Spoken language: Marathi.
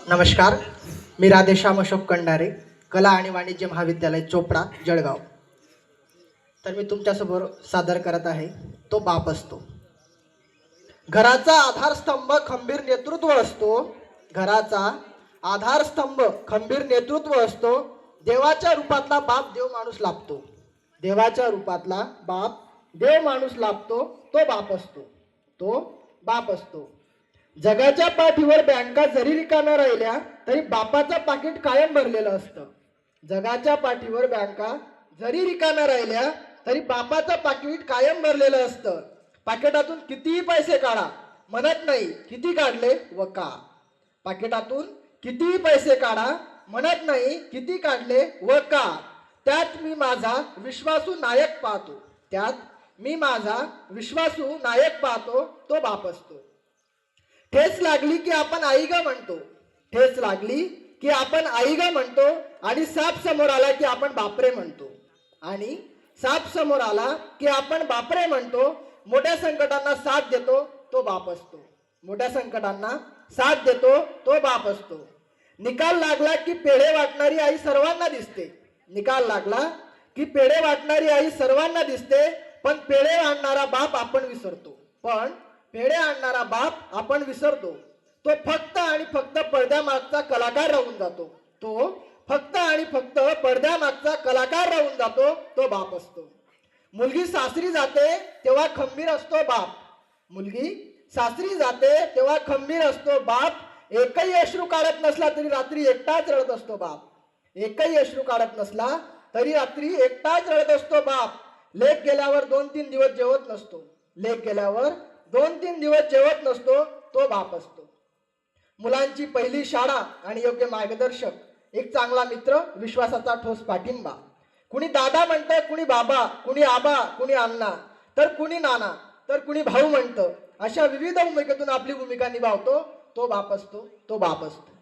नमस्कार, मी राधेश्याम अशोक कंडारे, कला आणि वाणिज्य महाविद्यालय चोपडा जळगाव. तर मी तुमच्यासमोर सादर करत आहे तो बाप असतो. घराचा आधारस्तंभ खंबीर नेतृत्व असतो. घराचा आधारस्तंभ खंबीर नेतृत्व असतो. देवाच्या रूपातला बाप देव माणूस लाभतो. देवाच्या रूपातला बाप देव माणूस लाभतो. तो बाप असतो. तो बाप असतो. जगाच्या पाठीवर बँका जरी रिकाम्या राहिल्या तरी बापाचं पाकिट कायम भरलेलं असतं. जगाच्या पाठीवर बँका जरी रिकाम्या राहिल्या तरी बापाचं पाकिट कायम भरलेलं असतं. पाकिटातून कितीही पैसे काढा म्हणत नाही किती काढले व का. पाकिटातून कितीही पैसे काढा म्हणत नाही किती काढले व का. त्यात मी माझा विश्वासू नायक पाहतो. त्यात मी माझा विश्वासू नायक पाहतो. तो बाप असतो. ठेच लागली की आपण आई ग म्हणतो. ठेच लागली की आपण आई ग म्हणतो. आणि साप समोर आला की आपण बापरे म्हणतो. आणि साप समोर आला की आपण बापरे म्हणतो. मोठ्या संकटांना साथ देतो तो बाप असतो. मोठ्या संकटांना साथ देतो तो बाप असतो. निकाल लागला की पेढे वाटणारी आई सर्वांना दिसते. निकाल लागला की पेढे वाटणारी आई सर्वांना दिसते. पण पेढे आणणारा बाप आपण विसरतो. पण पेढे आणणारा बाप आपण विसरतो. तो फक्त आणि फक्त पडद्यामागचा कलाकार राहून जातो. तो फक्त आणि फक्त पडद्यामागचा कलाकार राहून जातो. तो बाप असतो. मुलगी सासरी जाते तेव्हा खंबीर असतो बाप. मुलगी सासरी जाते तेव्हा खंबीर असतो बाप. एकही अश्रू काढत नसला तरी रात्री एकटाच रडत असतो बाप. एकही अश्रू काढत नसला तरी रात्री एकटाच रडत असतो बाप. लेक गेल्यावर 2-3 दिवस जेवत नसतो. लेक गेल्यावर 2-3 दिवस जेवत नसतो. तो बाप असतो. मुलांची पहिली शाळा आणि योग्य मार्गदर्शक, एक चांगला मित्र, विश्वासाचा ठोस पाठिंबा. कुणी दादा म्हणतं, कुणी बाबा, कुणी आबा, कुणी अण्णा, तर कुणी नाना, तर कुणी भाऊ म्हणतं. अशा विविध भूमिकेतून आपली भूमिका निभावतो तो बाप असतो. तो बाप असतो.